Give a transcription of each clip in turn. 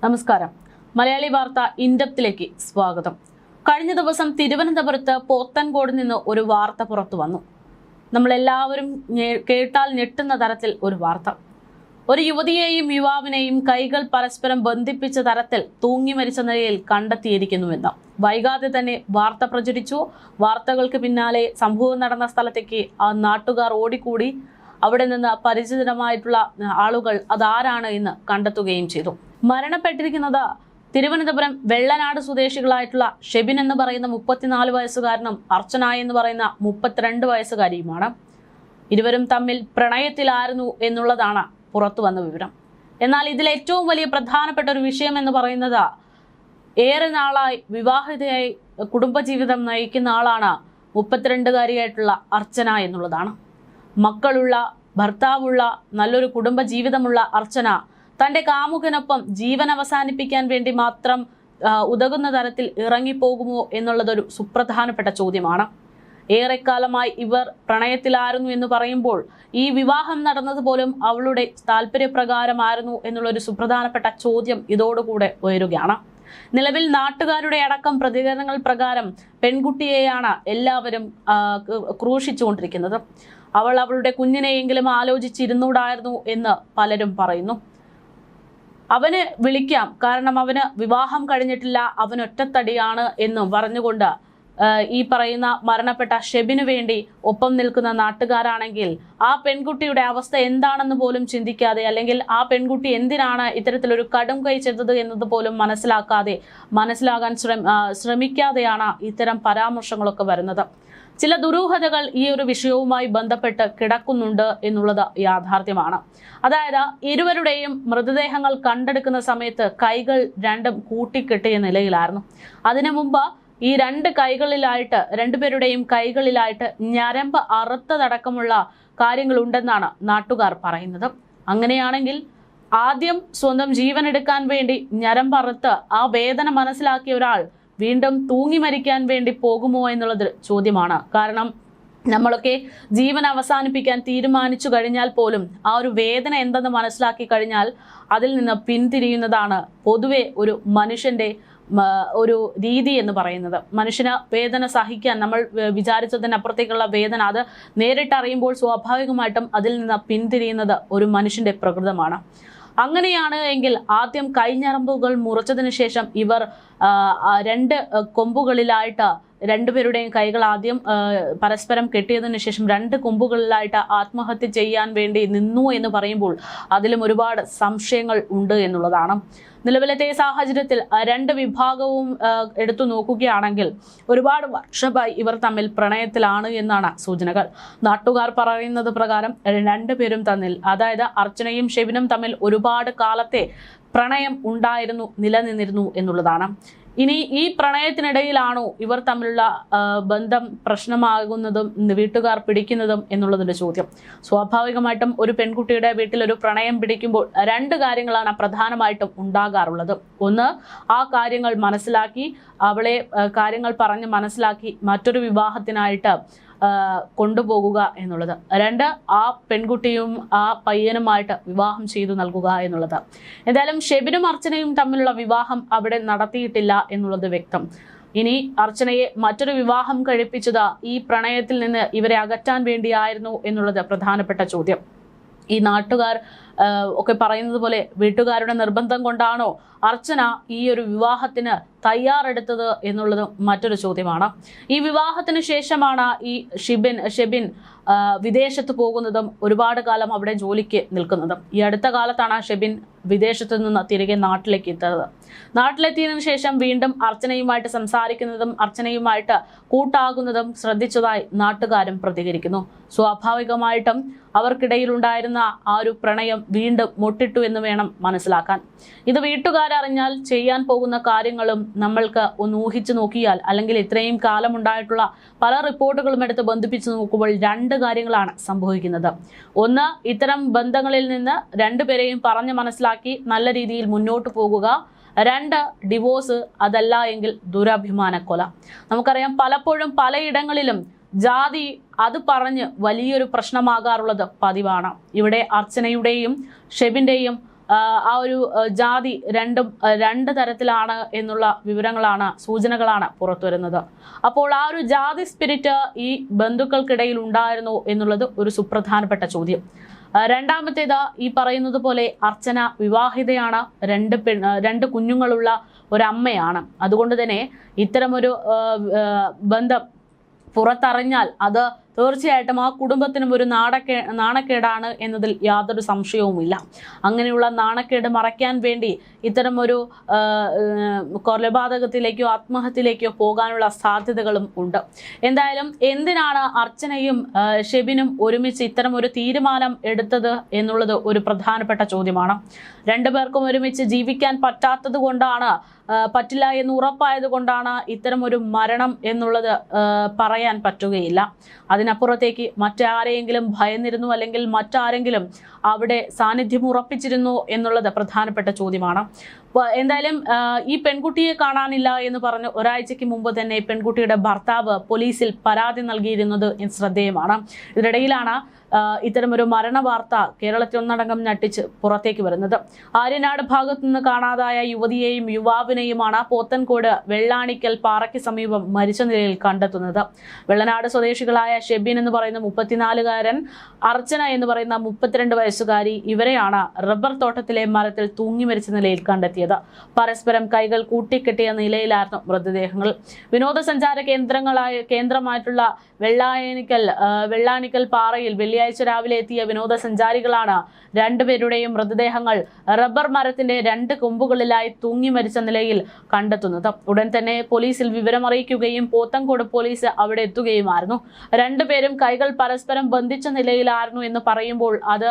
നമസ്കാരം. മലയാളി വാർത്ത ഇൻഡെപ്തിലേക്ക് സ്വാഗതം. കഴിഞ്ഞ ദിവസം തിരുവനന്തപുരത്ത് പോത്തൻകോട് നിന്ന് ഒരു വാർത്ത പുറത്തു വന്നു. നമ്മളെല്ലാവരും കേട്ടാൽ ഞെട്ടുന്ന തരത്തിൽ ഒരു വാർത്ത. ഒരു യുവതിയെയും യുവാവിനെയും കൈകൾ പരസ്പരം ബന്ധിപ്പിച്ച തരത്തിൽ തൂങ്ങി മരിച്ച നിലയിൽ കണ്ടെത്തിയിരിക്കുന്നുവെന്ന് വൈകാതെ തന്നെ വാർത്ത പ്രചരിച്ചു. വാർത്തകൾക്ക് പിന്നാലെ സംഭവം നടന്ന സ്ഥലത്തേക്ക് ആ നാട്ടുകാർ ഓടിക്കൂടി. അവിടെ നിന്ന് പരിചിതമായിട്ടുള്ള ആളുകൾ അതാരാണ് എന്ന് കണ്ടെത്തുകയും ചെയ്തു. മരണപ്പെട്ടിരിക്കുന്നത് തിരുവനന്തപുരം വെള്ളനാട് സ്വദേശികളായിട്ടുള്ള ഷെബിൻ എന്ന് പറയുന്ന 34 വയസ്സുകാരനും അർച്ചന എന്ന് പറയുന്ന 32 വയസ്സുകാരിയുമാണ്. ഇരുവരും തമ്മിൽ പ്രണയത്തിലായിരുന്നു എന്നുള്ളതാണ് പുറത്തു വന്ന വിവരം. എന്നാൽ ഇതിൽ ഏറ്റവും വലിയ പ്രധാനപ്പെട്ട ഒരു വിഷയം എന്ന് പറയുന്നത് ഏറെ നാളായി വിവാഹിതയായി കുടുംബജീവിതം നയിക്കുന്ന ആളാണ് 32കാരിയായിട്ടുള്ള അർച്ചന എന്നുള്ളതാണ്. മക്കളുള്ള, ഭർത്താവുള്ള, നല്ലൊരു കുടുംബജീവിതമുള്ള അർച്ചന തൻ്റെ കാമുകനൊപ്പം ജീവൻ അവസാനിപ്പിക്കാൻ വേണ്ടി മാത്രം ഉതകുന്ന തരത്തിൽ ഇറങ്ങിപ്പോകുമോ എന്നുള്ളതൊരു സുപ്രധാനപ്പെട്ട ചോദ്യമാണ്. ഏറെക്കാലമായി ഇവർ പ്രണയത്തിലായിരുന്നു എന്ന് പറയുമ്പോൾ ഈ വിവാഹം നടന്നത് പോലും അവളുടെ താല്പര്യപ്രകാരമായിരുന്നു എന്നുള്ളൊരു സുപ്രധാനപ്പെട്ട ചോദ്യം ഇതോടുകൂടെ ഉയരുകയാണ്. നിലവിൽ നാട്ടുകാരുടെ അടക്കം പ്രതികരണങ്ങൾ പ്രകാരം പെൺകുട്ടിയെയാണ് എല്ലാവരും ക്രൂശിച്ചുകൊണ്ടിരിക്കുന്നത്. അവൾ അവളുടെ കുഞ്ഞിനെയെങ്കിലും ആലോചിച്ചിരുന്നൂടായിരുന്നു എന്ന് പലരും പറയുന്നു. അവന് വിളിക്കാം, കാരണം അവന് വിവാഹം കഴിഞ്ഞിട്ടില്ല, അവൻ ഒറ്റത്തടിയാണ് എന്നും പറഞ്ഞുകൊണ്ട് ഈ പറയുന്ന മരണപ്പെട്ട ഷെബിനു വേണ്ടി ഒപ്പം നിൽക്കുന്ന നാട്ടുകാരാണെങ്കിൽ ആ പെൺകുട്ടിയുടെ അവസ്ഥ എന്താണെന്ന് പോലും ചിന്തിക്കാതെ, അല്ലെങ്കിൽ ആ പെൺകുട്ടി എന്തിനാണ് ഇത്തരത്തിലൊരു കടും കൈ ചെയ്തത് എന്നത് പോലും മനസ്സിലാകാൻ ശ്രമിക്കാതെയാണ് ഇത്തരം പരാമർശങ്ങളൊക്കെ വരുന്നത്. ചില ദുരൂഹതകൾ ഈ ഒരു വിഷയവുമായി ബന്ധപ്പെട്ട് കിടക്കുന്നുണ്ട് എന്നുള്ളത് യാഥാർത്ഥ്യമാണ്. അതായത് ഇരുവരുടെയും മൃതദേഹങ്ങൾ കണ്ടെടുക്കുന്ന സമയത്ത് കൈകൾ രണ്ടും കൂട്ടിക്കെട്ടിയ നിലയിലായിരുന്നു. അതിനു മുമ്പ് ഈ രണ്ടുപേരുടെയും കൈകളിലായിട്ട് ഞരമ്പ് അറുത്തതടക്കമുള്ള കാര്യങ്ങളുണ്ടെന്നാണ് നാട്ടുകാർ പറയുന്നത്. അങ്ങനെയാണെങ്കിൽ ആദ്യം സ്വന്തം ജീവൻ എടുക്കാൻ വേണ്ടി ഞരമ്പറുത്ത് ആ വേദന മനസ്സിലാക്കിയ ഒരാൾ വീണ്ടും തൂങ്ങി മരിക്കാൻ വേണ്ടി പോകുമോ എന്നുള്ളത് ചോദ്യമാണ്. കാരണം നമ്മളൊക്കെ ജീവൻ അവസാനിപ്പിക്കാൻ തീരുമാനിച്ചു കഴിഞ്ഞാൽ പോലും ആ ഒരു വേദന എന്തെന്ന് മനസ്സിലാക്കി കഴിഞ്ഞാൽ അതിൽ നിന്ന് പിന്തിരിയുന്നതാണ് പൊതുവെ ഒരു മനുഷ്യന്റെ ഒരു രീതി എന്ന് പറയുന്നത്. മനുഷ്യന് വേദന സഹിക്കാൻ, നമ്മൾ വിചാരിച്ചതിനപ്പുറത്തേക്കുള്ള വേദന അത് നേരിട്ടറിയുമ്പോൾ സ്വാഭാവികമായിട്ടും അതിൽ നിന്ന് പിന്തിരിയുന്നത് ഒരു മനുഷ്യന്റെ പ്രകൃതമാണ്. അങ്ങനെയാണ് എങ്കിൽ ആദ്യം കൈഞ്ഞരമ്പുകൾ മുറിച്ചതിന് ശേഷം ഇവർ 2 കൊമ്പുകളിലായിട്ട് രണ്ടുപേരുടെയും കൈകൾ ആദ്യം പരസ്പരം കെട്ടിയതിനു ശേഷം 2 കൊമ്പുകളിലായിട്ട് ആത്മഹത്യ ചെയ്യാൻ വേണ്ടി നിന്നു എന്ന് പറയുമ്പോൾ അതിലും ഒരുപാട് സംശയങ്ങൾ ഉണ്ട് എന്നുള്ളതാണ്. നിലവിലത്തെ സാഹചര്യത്തിൽ 2 വിഭാഗവും എടുത്തു നോക്കുകയാണെങ്കിൽ ഒരുപാട് വർഷമായി ഇവർ തമ്മിൽ പ്രണയത്തിലാണ് എന്നാണ് സൂചനകൾ. നാട്ടുകാർ പറയുന്നത് പ്രകാരം 2 പേരും തമ്മിൽ, അതായത് അർച്ചനയും ഷെബിനും തമ്മിൽ ഒരുപാട് കാലത്തെ പ്രണയം നിലനിന്നിരുന്നു എന്നുള്ളതാണ്. ഇനി ഈ പ്രണയത്തിനിടയിലാണോ ഇവർ തമ്മിലുള്ള ബന്ധം പ്രശ്നമാകുന്നതും വീട്ടുകാർ പിടിക്കുന്നതും എന്നുള്ളതിന്റെ ചോദ്യം. സ്വാഭാവികമായിട്ടും ഒരു പെൺകുട്ടിയുടെ വീട്ടിൽ ഒരു പ്രണയം പിടിക്കുമ്പോൾ 2 കാര്യങ്ങളാണ് പ്രധാനമായിട്ടും ഉണ്ടാകാറുള്ളത്. ഒന്ന്, ആ കാര്യങ്ങൾ മനസ്സിലാക്കി, അവളെ കാര്യങ്ങൾ പറഞ്ഞ് മനസ്സിലാക്കി മറ്റൊരു വിവാഹത്തിനായിട്ട് കൊണ്ടുപോകുക എന്നുള്ളത്. 2, ആ പെൺകുട്ടിയും ആ പയ്യനുമായിട്ട് വിവാഹം ചെയ്തു നൽകുക എന്നുള്ളത്. എന്തായാലും ഷെബിനും അർച്ചനയും തമ്മിലുള്ള വിവാഹം അവിടെ നടത്തിയിട്ടില്ല എന്നുള്ളത് വ്യക്തം. ഇനി അർച്ചനയെ മറ്റൊരു വിവാഹം കഴിപ്പിച്ചത് ഈ പ്രണയത്തിൽ നിന്ന് ഇവരെ അകറ്റാൻ വേണ്ടിയായിരുന്നു എന്നുള്ളത് പ്രധാനപ്പെട്ട ചോദ്യം. ഈ നാട്ടുകാർ ഒക്കെ പറയുന്നത് പോലെ വീട്ടുകാരുടെ നിർബന്ധം കൊണ്ടാണോ അർച്ചന ഈ ഒരു വിവാഹത്തിന് തയ്യാറെടുത്തത് എന്നുള്ളത് മറ്റൊരു ചോദ്യമാണ്. ഈ വിവാഹത്തിന് ശേഷമാണ് ഈ ഷെബിൻ വിദേശത്ത് പോകുന്നതും ഒരുപാട് കാലം അവിടെ ജോലിക്ക് നിൽക്കുന്നതും. ഈ അടുത്ത കാലത്താണ് ഷെബിൻ വിദേശത്ത് നിന്ന് തിരികെ നാട്ടിലേക്ക് എത്തുന്നത്. നാട്ടിലെത്തിയതിനു ശേഷം വീണ്ടും അർച്ചനയുമായിട്ട് സംസാരിക്കുന്നതും അർച്ചനയുമായിട്ട് കൂട്ടാകുന്നതും ശ്രദ്ധിച്ചതായി നാട്ടുകാരും പ്രതികരിക്കുന്നു. സ്വാഭാവികമായിട്ടും അവർക്കിടയിലുണ്ടായിരുന്ന ആ ഒരു പ്രണയം വീണ്ടും മുട്ടിട്ടു എന്ന് വേണം മനസ്സിലാക്കാൻ. ഇത് വീട്ടുകാരറിഞ്ഞാൽ ചെയ്യാൻ പോകുന്ന കാര്യങ്ങളും നമ്മൾക്ക് ഒന്ന് ഊഹിച്ചു നോക്കിയാൽ, അല്ലെങ്കിൽ ഇത്രയും കാലം ഉണ്ടായിട്ടുള്ള പല റിപ്പോർട്ടുകളും എടുത്ത് ബന്ധിപ്പിച്ചു നോക്കുമ്പോൾ 2 കാര്യങ്ങളാണ് സംഭവിക്കുന്നത്. ഒന്ന്, ഇത്തരം ബന്ധങ്ങളിൽ നിന്ന് 2 പേരെയും പറഞ്ഞ് മനസ്സിലാക്കി നല്ല രീതിയിൽ മുന്നോട്ട് പോകുക. 2, ഡിവോഴ്സ്, അതല്ല എങ്കിൽ ദുരഭിമാനക്കൊല. നമുക്കറിയാം പലപ്പോഴും പലയിടങ്ങളിലും ജാതി അത് പറഞ്ഞ് വലിയൊരു പ്രശ്നമാകാറുള്ളത് പതിവാണ്. ഇവിടെ അർച്ചനയുടെയും ഷെബിന്റെയും ആ ഒരു ജാതി രണ്ട് തരത്തിലാണ് എന്നുള്ള വിവരങ്ങളാണ്, സൂചനകളാണ് പുറത്തു വരുന്നത്. അപ്പോൾ ആ ഒരു ജാതി സ്പിരിറ്റ് ഈ ബന്ധുക്കൾക്കിടയിൽ ഉണ്ടായിരുന്നു എന്നുള്ളത് ഒരു സുപ്രധാനപ്പെട്ട ചോദ്യം. രണ്ടാമത്തേത്, ഈ പറയുന്നത് പോലെ അർച്ചന വിവാഹിതയാണ്, രണ്ട് കുഞ്ഞുങ്ങളുള്ള ഒരമ്മയാണ്. അതുകൊണ്ട് തന്നെ ഇത്തരമൊരു ബന്ധം പുറത്തറിഞ്ഞാൽ അത് തീർച്ചയായിട്ടും ആ കുടുംബത്തിനും ഒരു നാണക്കേടാണ് എന്നതിൽ യാതൊരു സംശയവുമില്ല. അങ്ങനെയുള്ള നാണക്കേട് മറയ്ക്കാൻ വേണ്ടി ഇത്തരമൊരു കൊലപാതകത്തിലേക്കോ ആത്മഹത്യയിലേക്കോ പോകാനുള്ള സാധ്യതകളും ഉണ്ട്. എന്തായാലും എന്തിനാണ് അർച്ചനയും ഷെബിനും ഒരുമിച്ച് ഇത്തരം ഒരു തീരുമാനം എടുത്തത് എന്നുള്ളത് ഒരു പ്രധാനപ്പെട്ട ചോദ്യമാണ്. രണ്ടുപേർക്കും ഒരുമിച്ച് ജീവിക്കാൻ പറ്റാത്തത് കൊണ്ടാണ്, പറ്റില്ല എന്ന് ഉറപ്പായത് കൊണ്ടാണ് ഇത്തരം ഒരു മരണം എന്നുള്ളത് പറയാൻ പറ്റുകയില്ല. അതിനപ്പുറത്തേക്ക് മറ്റാരെയെങ്കിലും ഭയന്നിരുന്നു, അല്ലെങ്കിൽ മറ്റാരെങ്കിലും അവിടെ സാന്നിധ്യം ഉറപ്പിച്ചിരുന്നു എന്നുള്ളത് പ്രധാനപ്പെട്ട ചോദ്യമാണ്. എന്തായാലും ഈ പെൺകുട്ടിയെ കാണാനില്ല എന്ന് പറഞ്ഞ് ഒരാഴ്ചയ്ക്ക് മുമ്പ് തന്നെ പെൺകുട്ടിയുടെ ഭർത്താവ് പോലീസിൽ പരാതി നൽകിയിരുന്നത് ശ്രദ്ധേയമാണ്. ഇതിനിടയിലാണ് ഇത്തരമൊരു മരണ വാർത്ത കേരളത്തിൽ ഒന്നടങ്കം ഞെട്ടിച്ച് പുറത്തേക്ക് വരുന്നത്. ആര്യനാട് ഭാഗത്തു നിന്ന് കാണാതായ യുവതിയെയും യുവാവിനെയുമാണ് പോത്തൻകോട് വെള്ളാണിക്കൽ പാറയ്ക്ക് സമീപം മരിച്ച നിലയിൽ കണ്ടെത്തുന്നത്. വെള്ളനാട് സ്വദേശികളായ ഷെബിൻ എന്ന് പറയുന്ന 34-കാരൻ, അർച്ചന എന്ന് പറയുന്ന 32 വയസ്സുകാരി, ഇവരെയാണ് റബ്ബർ തോട്ടത്തിലെ മരത്തിൽ തൂങ്ങി മരിച്ച നിലയിൽ കണ്ടെത്തിയത്. പരസ്പരം കൈകൾ കൂട്ടിക്കെട്ടിയ നിലയിലായിരുന്നു മൃതദേഹങ്ങൾ. വിനോദസഞ്ചാര കേന്ദ്രമായിട്ടുള്ള വെള്ളാണിക്കൽ പാറയിൽ വെള്ളിയാഴ്ച രാവിലെ എത്തിയ വിനോദസഞ്ചാരികളാണ് രണ്ടുപേരുടെയും മൃതദേഹങ്ങൾ റബ്ബർ മരത്തിന്റെ 2 കൊമ്പുകളിലായി തൂങ്ങി മരിച്ച നിലയിൽ കണ്ടെത്തുന്നത്. ഉടൻ തന്നെ പോലീസിൽ വിവരമറിയിക്കുകയും പോത്തൻകോട് പോലീസ് അവിടെ എത്തുകയുമായിരുന്നു. രണ്ടുപേരും കൈകൾ പരസ്പരം ബന്ധിച്ച നിലയിലായിരുന്നു എന്ന് പറയുമ്പോൾ അത്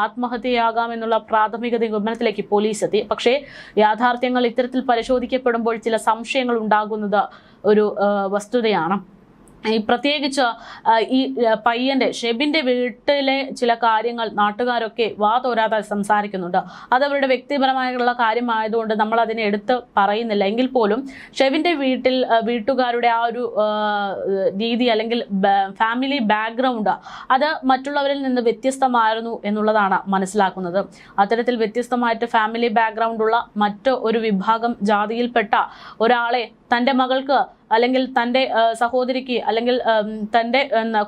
ആത്മഹത്യയാകാമെന്നുള്ള പ്രാഥമിക നിഗമനത്തിലേക്ക് പോലീസ് എത്തി. പക്ഷേ യാഥാർത്ഥ്യങ്ങൾ ഇത്തരത്തിൽ പരിശോധിക്കപ്പെടുമ്പോൾ ചില സംശയങ്ങൾ ഉണ്ടാകുന്നത് ഒരു വസ്തുതയാണ്. പ്രത്യേകിച്ച് ഈ പയ്യന്റെ ഷെബിന്റെ വീട്ടിലെ ചില കാര്യങ്ങൾ നാട്ടുകാരൊക്കെ വാതോരാതെ സംസാരിക്കുന്നുണ്ട്. അതവരുടെ വ്യക്തിപരമായുള്ള കാര്യമായതുകൊണ്ട് നമ്മൾ അതിനെ എടുത്ത് പറയുന്നില്ല. എങ്കിൽ പോലും ഷെബിന്റെ വീട്ടുകാരുടെ ആ ഒരു രീതി അല്ലെങ്കിൽ ഫാമിലി ബാക്ക്ഗ്രൗണ്ട് അത് മറ്റുള്ളവരിൽ നിന്ന് വ്യത്യസ്തമായിരുന്നു എന്നുള്ളതാണ് മനസ്സിലാക്കുന്നത്. അത്തരത്തിൽ വ്യത്യസ്തമായിട്ട് ഫാമിലി ബാക്ക്ഗ്രൗണ്ട് ഉള്ള ഒരു വിഭാഗം ജാതിയിൽപ്പെട്ട ഒരാളെ തൻ്റെ മകൾക്ക് അല്ലെങ്കിൽ തൻ്റെ സഹോദരിക്ക് അല്ലെങ്കിൽ തൻ്റെ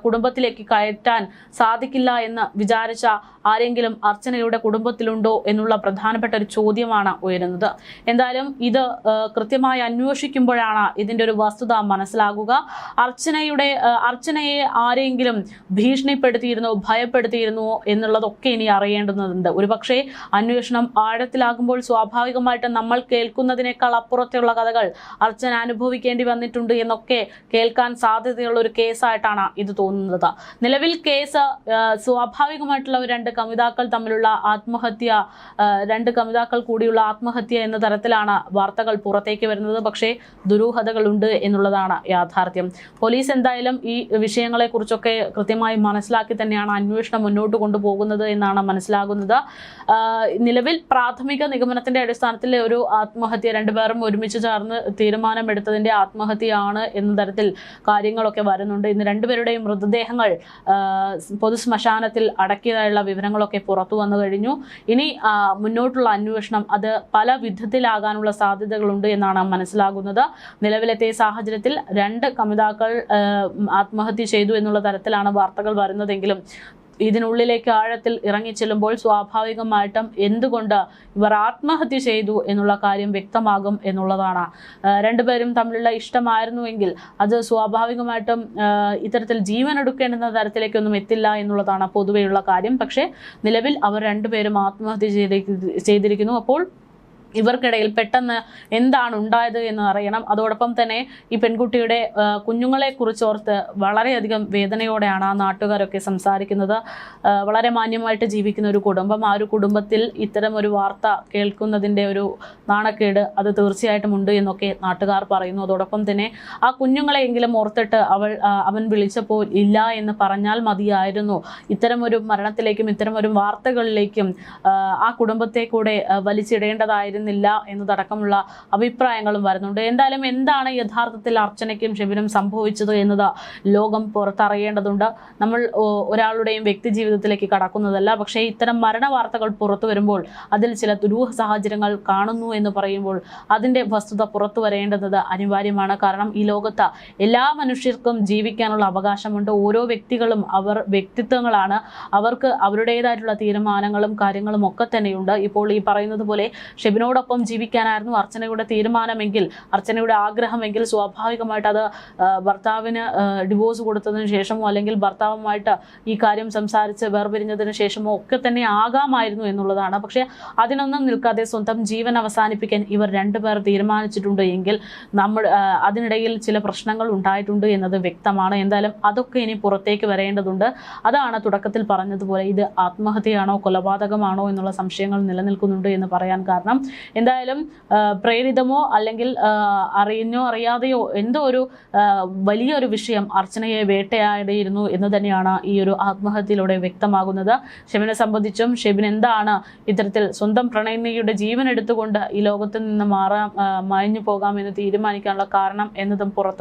കുടുംബത്തിലേക്ക് കയറ്റാൻ സാധിക്കില്ല എന്ന് വിചാരിച്ച ആരെങ്കിലും അർച്ചനയുടെ കുടുംബത്തിലുണ്ടോ എന്നുള്ള പ്രധാനപ്പെട്ട ഒരു ചോദ്യമാണ് ഉയരുന്നത്. എന്തായാലും ഇത് കൃത്യമായി അന്വേഷിക്കുമ്പോഴാണ് ഇതിൻ്റെ ഒരു വസ്തുത മനസ്സിലാകുക. അർച്ചനയെ ആരെങ്കിലും ഭീഷണിപ്പെടുത്തിയിരുന്നോ, ഭയപ്പെടുത്തിയിരുന്നോ എന്നുള്ളതൊക്കെ ഇനി അറിയേണ്ടുന്നതുണ്ട്. ഒരുപക്ഷെ അന്വേഷണം ആഴത്തിലാകുമ്പോൾ സ്വാഭാവികമായിട്ടും നമ്മൾ കേൾക്കുന്നതിനേക്കാൾ അപ്പുറത്തുള്ള കഥകൾ അർച്ചന അനുഭവിക്കേണ്ടി വന്നിട്ടുണ്ട് എന്നൊക്കെ കേൾക്കാൻ സാധ്യതയുള്ള ഒരു കേസായിട്ടാണ് ഇത് തോന്നുന്നത്. നിലവിൽ കേസ് സ്വാഭാവികമായിട്ടുള്ള രണ്ട് കമിതാക്കൾ തമ്മിലുള്ള ആത്മഹത്യ, രണ്ട് കമിതാക്കൾ കൂടിയുള്ള ആത്മഹത്യ എന്ന തരത്തിലാണ് വാർത്തകൾ പുറത്തേക്ക് വരുന്നത്. പക്ഷേ ദുരൂഹതകളുണ്ട് എന്നുള്ളതാണ് യാഥാർത്ഥ്യം. പോലീസ് എന്തായാലും ഈ വിഷയങ്ങളെക്കുറിച്ചൊക്കെ കൃത്യമായി മനസ്സിലാക്കി തന്നെയാണ് അന്വേഷണം മുന്നോട്ട് കൊണ്ടുപോകുന്നത് എന്നാണ് മനസ്സിലാകുന്നത്. നിലവിൽ പ്രാഥമിക നിഗമനത്തിന്റെ അടിസ്ഥാനത്തിൽ ഒരു ആത്മഹത്യ, രണ്ടുപേരും ഒരുമിച്ച് ചേർന്ന് തീരുമാനമെടുത്തതിന്റെ ആത്മഹത്യയാണ് എന്ന തരത്തിൽ കാര്യങ്ങളൊക്കെ വരുന്നുണ്ട്. ഇന്ന് രണ്ടുപേരുടെയും മൃതദേഹങ്ങൾ പൊതുശ്മശാനത്തിൽ അടക്കിയതായുള്ള വിവരങ്ങളൊക്കെ പുറത്തു വന്നു കഴിഞ്ഞു. ഇനി മുന്നോട്ടുള്ള അന്വേഷണം അത് പല വിധത്തിലാകാനുള്ള സാധ്യതകളുണ്ട് എന്നാണ് മനസ്സിലാകുന്നത്. നിലവിലത്തെ സാഹചര്യത്തിൽ 2 കമിതാക്കൾ ആത്മഹത്യ ചെയ്തു എന്നുള്ള തരത്തിലാണ് വാർത്തകൾ വരുന്നതെങ്കിലും ഇതിനുള്ളിലേക്ക് ആഴത്തിൽ ഇറങ്ങിച്ചെല്ലുമ്പോൾ സ്വാഭാവികമായിട്ടും എന്തുകൊണ്ട് ഇവർ ആത്മഹത്യ ചെയ്തു എന്നുള്ള കാര്യം വ്യക്തമാകും എന്നുള്ളതാണ്. രണ്ടുപേരും തമ്മിലുള്ള ഇഷ്ടമായിരുന്നുവെങ്കിൽ അത് സ്വാഭാവികമായിട്ടും ഇത്തരത്തിൽ ജീവൻ എടുക്കേണ്ടുന്ന തരത്തിലേക്കൊന്നും എത്തില്ല എന്നുള്ളതാണ് പൊതുവെയുള്ള കാര്യം. പക്ഷേ നിലവിൽ അവർ രണ്ടുപേരും ആത്മഹത്യ ചെയ്തിരിക്കുന്നു. അപ്പോൾ ഇവർക്കിടയിൽ പെട്ടെന്ന് എന്താണ് ഉണ്ടായത് എന്ന് അറിയണം. അതോടൊപ്പം തന്നെ ഈ പെൺകുട്ടിയുടെ കുഞ്ഞുങ്ങളെ കുറിച്ചോർത്ത് വളരെയധികം വേദനയോടെയാണ് ആ നാട്ടുകാരൊക്കെ സംസാരിക്കുന്നത്. വളരെ മാന്യമായിട്ട് ജീവിക്കുന്ന ഒരു കുടുംബം, ആ ഒരു കുടുംബത്തിൽ ഇത്തരം ഒരു വാർത്ത കേൾക്കുന്നതിൻ്റെ ഒരു നാണക്കേട് അത് തീർച്ചയായിട്ടും ഉണ്ട് എന്നൊക്കെ നാട്ടുകാർ പറയുന്നു. അതോടൊപ്പം തന്നെ ആ കുഞ്ഞുങ്ങളെയെങ്കിലും ഓർത്തിട്ട് അവൻ വിളിച്ചപ്പോൾ ഇല്ല എന്ന് പറഞ്ഞാൽ മതിയായിരുന്നു. ഇത്തരമൊരു മരണത്തിലേക്കും ഇത്തരമൊരു വാർത്തകളിലേക്കും ആ കുടുംബത്തെ കൂടെ വലിച്ചിടേണ്ടതായിരുന്നു ആയിരുന്നില്ല എന്നതടക്കമുള്ള അഭിപ്രായങ്ങളും വരുന്നുണ്ട്. എന്തായാലും എന്താണ് യഥാർത്ഥത്തിൽ അർച്ചനയ്ക്കും ഷെബിനും സംഭവിച്ചത് എന്നത് ലോകം പുറത്തറിയേണ്ടതുണ്ട്. നമ്മൾ ഒരാളുടെയും വ്യക്തി ജീവിതത്തിലേക്ക് കടക്കുന്നതല്ല. പക്ഷേ ഇത്തരം മരണ വാർത്തകൾ പുറത്തു വരുമ്പോൾ അതിൽ ചില ദുരൂഹ സാഹചര്യങ്ങൾ കാണുന്നു എന്ന് പറയുമ്പോൾ അതിൻ്റെ വസ്തുത പുറത്തു വരേണ്ടത് അനിവാര്യമാണ്. കാരണം ഈ ലോകത്ത് എല്ലാ മനുഷ്യർക്കും ജീവിക്കാനുള്ള അവകാശമുണ്ട്. ഓരോ വ്യക്തികളും അവർ വ്യക്തിത്വങ്ങളാണ്. അവർക്ക് അവരുടേതായിട്ടുള്ള തീരുമാനങ്ങളും കാര്യങ്ങളും ഒക്കെ തന്നെയുണ്ട്. ഇപ്പോൾ ഈ പറയുന്നത് പോലെ ഷെബിനോടൊപ്പം ജീവിക്കാനായിരുന്നു അർച്ചനയുടെ തീരുമാനമെങ്കിൽ, അർച്ചനയുടെ ആഗ്രഹമെങ്കിൽ, സ്വാഭാവികമായിട്ട് അത് ഭർത്താവിന് ഡിവോഴ്സ് കൊടുത്തതിന് ശേഷമോ അല്ലെങ്കിൽ ഭർത്താവുമായിട്ട് ഈ കാര്യം സംസാരിച്ച് വേർപിരിഞ്ഞതിന് ശേഷമോ ഒക്കെ തന്നെ ആകാമായിരുന്നു എന്നുള്ളതാണ്. പക്ഷേ അതിനൊന്നും നിൽക്കാതെ സ്വന്തം ജീവൻ അവസാനിപ്പിക്കാൻ ഇവർ രണ്ടുപേർ തീരുമാനിച്ചിട്ടുണ്ട് എങ്കിൽ അതിനിടയിൽ ചില പ്രശ്നങ്ങൾ ഉണ്ടായിട്ടുണ്ട് എന്നത് വ്യക്തമാണ്. എന്തായാലും അതൊക്കെ ഇനി പുറത്തേക്ക് വരേണ്ടതുണ്ട്. അതാണ് തുടക്കത്തിൽ പറഞ്ഞതുപോലെ ഇത് ആത്മഹത്യയാണോ കൊലപാതകമാണോ എന്നുള്ള സംശയങ്ങൾ നിലനിൽക്കുന്നുണ്ട് എന്ന് പറയാൻ കാരണം. എന്തായാലും പ്രേരിതമോ അല്ലെങ്കിൽ അറിഞ്ഞോ അറിയാതെയോ എന്തോ ഒരു വലിയൊരു വിഷയം അർച്ചനയെ വേട്ടയാടിയിരുന്നു എന്ന് തന്നെയാണ് ഈ ഒരു ആത്മഹത്യയിലൂടെ വ്യക്തമാകുന്നത്. ഷെബിനെ സംബന്ധിച്ചും ഷെബിൻ എന്താണ് ഇത്തരത്തിൽ സ്വന്തം പ്രണയിനിയുടെ ജീവൻ എടുത്തുകൊണ്ട് ഈ ലോകത്ത് നിന്ന് മാഞ്ഞു പോകാമെന്ന് തീരുമാനിക്കാനുള്ള കാരണം എന്നതും പുറത്തു